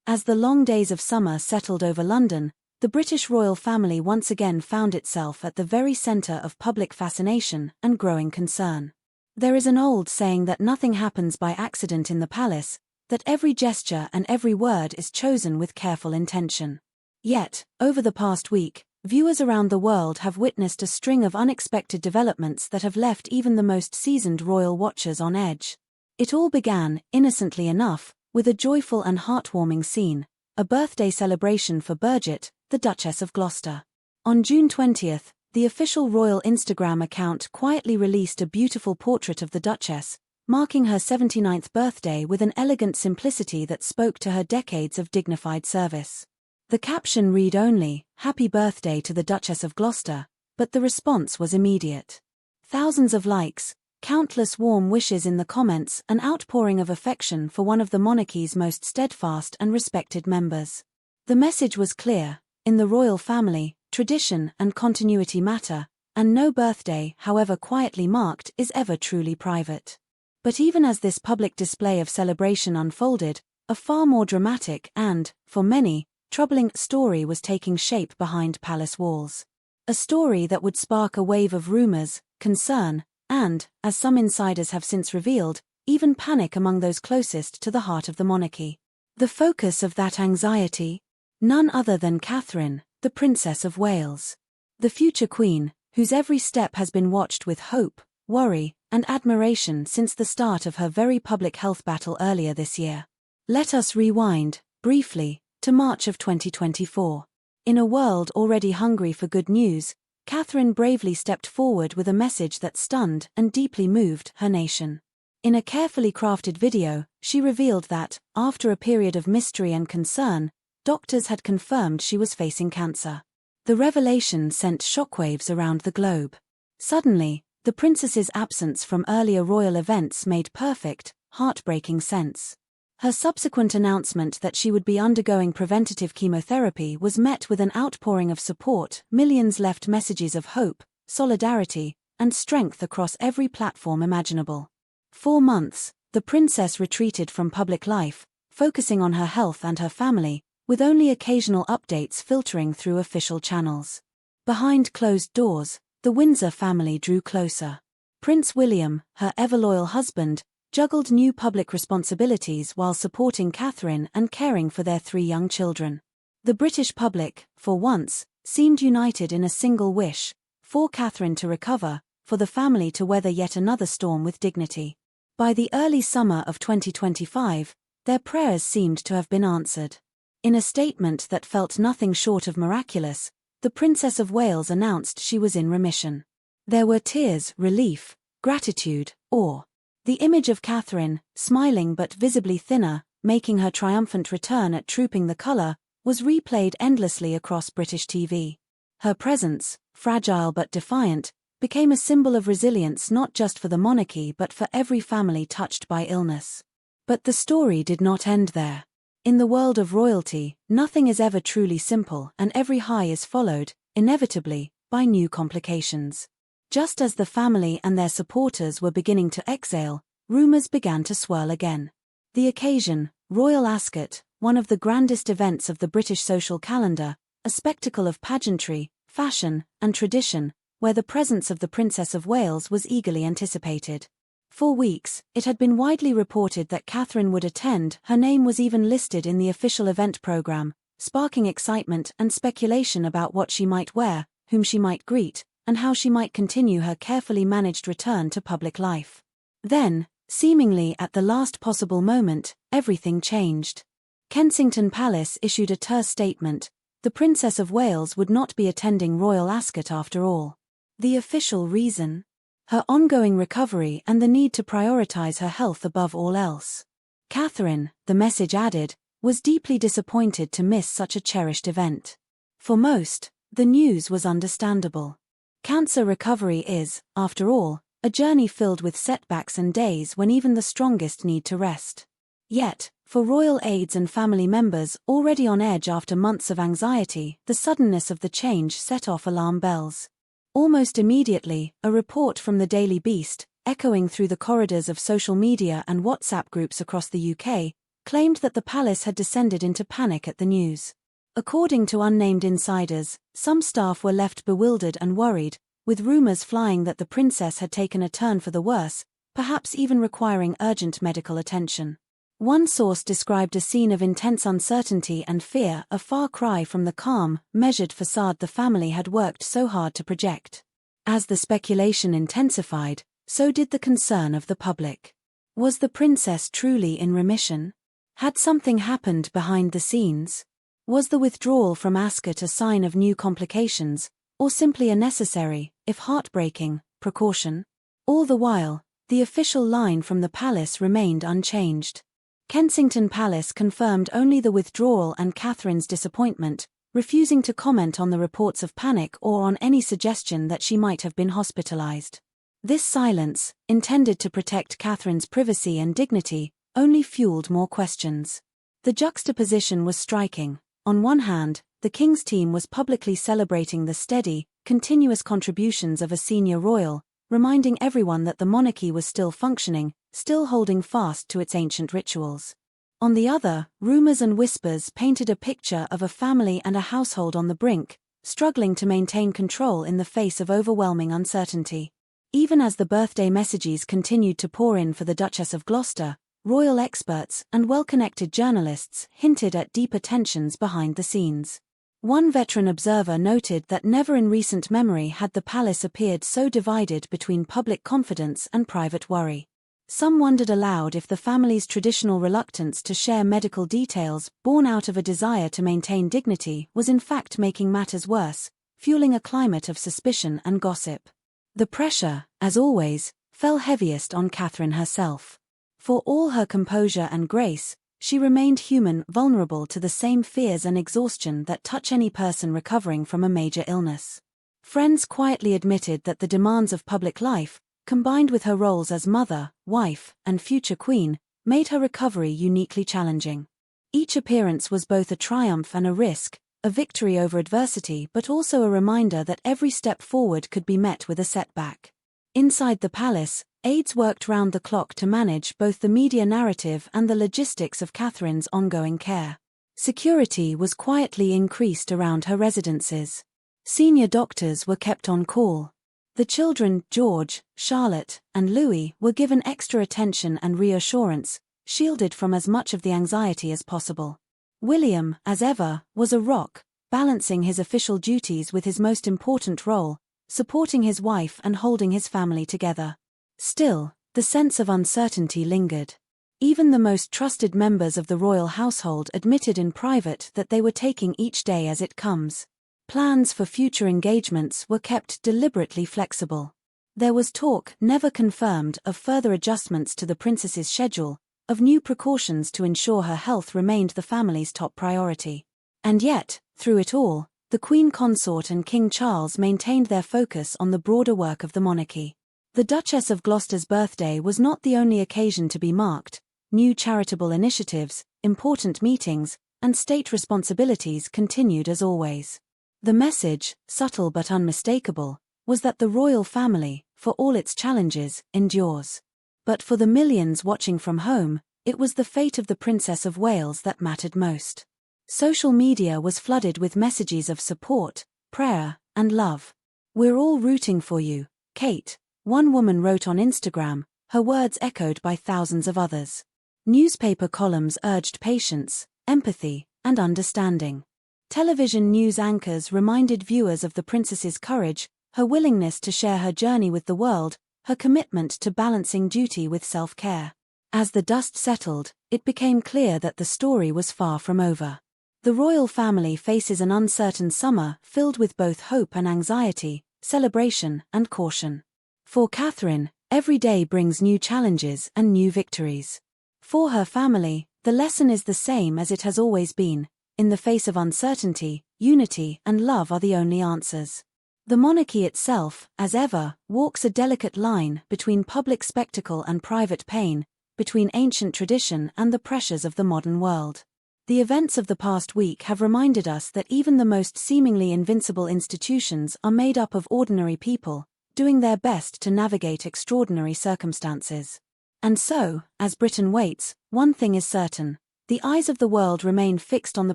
As the long days of summer settled over London, the British royal family once again found itself at the very centre of public fascination and growing concern. There is an old saying that nothing happens by accident in the palace, that every gesture and every word is chosen with careful intention. Yet, over the past week, viewers around the world have witnessed a string of unexpected developments that have left even the most seasoned royal watchers on edge. It all began, innocently enough, with a joyful and heartwarming scene, a birthday celebration for Birgit, the Duchess of Gloucester. On June 20th, the official royal Instagram account quietly released a beautiful portrait of the Duchess, marking her 79th birthday with an elegant simplicity that spoke to her decades of dignified service. The caption read only, "Happy birthday to the Duchess of Gloucester," but the response was immediate. Thousands of likes, countless warm wishes in the comments, an outpouring of affection for one of the monarchy's most steadfast and respected members. The message was clear: in the royal family, tradition and continuity matter, and no birthday, however quietly marked, is ever truly private. But even as this public display of celebration unfolded, a far more dramatic and, for many, troubling story was taking shape behind palace walls. A story that would spark a wave of rumors, concern, and, as some insiders have since revealed, even panic among those closest to the heart of the monarchy. The focus of that anxiety? None other than Catherine, the Princess of Wales. The future queen, whose every step has been watched with hope, worry, and admiration since the start of her very public health battle earlier this year. Let us rewind, briefly, to March of 2024. In a world already hungry for good news, Catherine bravely stepped forward with a message that stunned and deeply moved her nation. In a carefully crafted video, she revealed that, after a period of mystery and concern, doctors had confirmed she was facing cancer. The revelation sent shockwaves around the globe. Suddenly, the princess's absence from earlier royal events made perfect, heartbreaking sense. Her subsequent announcement that she would be undergoing preventative chemotherapy was met with an outpouring of support. Millions left messages of hope, solidarity, and strength across every platform imaginable. For months, the princess retreated from public life, focusing on her health and her family, with only occasional updates filtering through official channels. Behind closed doors, the Windsor family drew closer. Prince William, her ever-loyal husband, juggled new public responsibilities while supporting Catherine and caring for their 3 young children. The British public, for once, seemed united in a single wish: for Catherine to recover, for the family to weather yet another storm with dignity. By the early summer of 2025, their prayers seemed to have been answered. In a statement that felt nothing short of miraculous, the Princess of Wales announced she was in remission. There were tears, relief, gratitude, awe. The image of Catherine, smiling but visibly thinner, making her triumphant return at Trooping the Colour, was replayed endlessly across British TV. Her presence, fragile but defiant, became a symbol of resilience not just for the monarchy but for every family touched by illness. But the story did not end there. In the world of royalty, nothing is ever truly simple, and every high is followed, inevitably, by new complications. Just as the family and their supporters were beginning to exhale, rumors began to swirl again. The occasion, Royal Ascot, one of the grandest events of the British social calendar, a spectacle of pageantry, fashion, and tradition, where the presence of the Princess of Wales was eagerly anticipated. For weeks, it had been widely reported that Catherine would attend. Her name was even listed in the official event program, sparking excitement and speculation about what she might wear, whom she might greet, and how she might continue her carefully managed return to public life. Then, seemingly at the last possible moment, everything changed. Kensington Palace issued a terse statement: the Princess of Wales would not be attending Royal Ascot after all. The official reason? Her ongoing recovery and the need to prioritize her health above all else. Catherine, the message added, was deeply disappointed to miss such a cherished event. For most, the news was understandable. Cancer recovery is, after all, a journey filled with setbacks and days when even the strongest need to rest. Yet, for royal aides and family members already on edge after months of anxiety, the suddenness of the change set off alarm bells. Almost immediately, a report from the Daily Beast, echoing through the corridors of social media and WhatsApp groups across the UK, claimed that the palace had descended into panic at the news. According to unnamed insiders, some staff were left bewildered and worried, with rumors flying that the princess had taken a turn for the worse, perhaps even requiring urgent medical attention. One source described a scene of intense uncertainty and fear, a far cry from the calm, measured facade the family had worked so hard to project. As the speculation intensified, so did the concern of the public. Was the princess truly in remission? Had something happened behind the scenes? Was the withdrawal from Ascot a sign of new complications, or simply a necessary, if heartbreaking, precaution? All the while, the official line from the palace remained unchanged. Kensington Palace confirmed only the withdrawal and Katherine's disappointment, refusing to comment on the reports of panic or on any suggestion that she might have been hospitalized. This silence, intended to protect Katherine's privacy and dignity, only fueled more questions. The juxtaposition was striking. On one hand, the King's team was publicly celebrating the steady, continuous contributions of a senior royal, reminding everyone that the monarchy was still functioning, still holding fast to its ancient rituals. On the other, rumors and whispers painted a picture of a family and a household on the brink, struggling to maintain control in the face of overwhelming uncertainty. Even as the birthday messages continued to pour in for the Duchess of Gloucester, royal experts and well-connected journalists hinted at deeper tensions behind the scenes. One veteran observer noted that never in recent memory had the palace appeared so divided between public confidence and private worry. Some wondered aloud if the family's traditional reluctance to share medical details, born out of a desire to maintain dignity, was in fact making matters worse, fueling a climate of suspicion and gossip. The pressure, as always, fell heaviest on Catherine herself. For all her composure and grace, she remained human, vulnerable to the same fears and exhaustion that touch any person recovering from a major illness. Friends quietly admitted that the demands of public life, combined with her roles as mother, wife, and future queen, made her recovery uniquely challenging. Each appearance was both a triumph and a risk, a victory over adversity, but also a reminder that every step forward could be met with a setback. Inside the palace, aides worked round the clock to manage both the media narrative and the logistics of Katherine's ongoing care. Security was quietly increased around her residences. Senior doctors were kept on call. The children, George, Charlotte, and Louis, were given extra attention and reassurance, shielded from as much of the anxiety as possible. William, as ever, was a rock, balancing his official duties with his most important role, supporting his wife and holding his family together. Still, the sense of uncertainty lingered. Even the most trusted members of the royal household admitted in private that they were taking each day as it comes. Plans for future engagements were kept deliberately flexible. There was talk, never confirmed, of further adjustments to the princess's schedule, of new precautions to ensure her health remained the family's top priority. And yet, through it all, the Queen Consort and King Charles maintained their focus on the broader work of the monarchy. The Duchess of Gloucester's birthday was not the only occasion to be marked. New charitable initiatives, important meetings, and state responsibilities continued as always. The message, subtle but unmistakable, was that the royal family, for all its challenges, endures. But for the millions watching from home, it was the fate of the Princess of Wales that mattered most. Social media was flooded with messages of support, prayer, and love. "We're all rooting for you, Kate," one woman wrote on Instagram, her words echoed by thousands of others. Newspaper columns urged patience, empathy, and understanding. Television news anchors reminded viewers of the princess's courage, her willingness to share her journey with the world, her commitment to balancing duty with self-care. As the dust settled, it became clear that the story was far from over. The royal family faces an uncertain summer filled with both hope and anxiety, celebration and caution. For Catherine, every day brings new challenges and new victories. For her family, the lesson is the same as it has always been: in the face of uncertainty, unity and love are the only answers. The monarchy itself, as ever, walks a delicate line between public spectacle and private pain, between ancient tradition and the pressures of the modern world. The events of the past week have reminded us that even the most seemingly invincible institutions are made up of ordinary people, doing their best to navigate extraordinary circumstances. And so, as Britain waits, one thing is certain: The eyes of the world remain fixed on the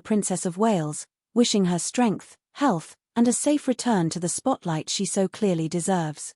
Princess of Wales, wishing her strength, health, and a safe return to the spotlight she so clearly deserves.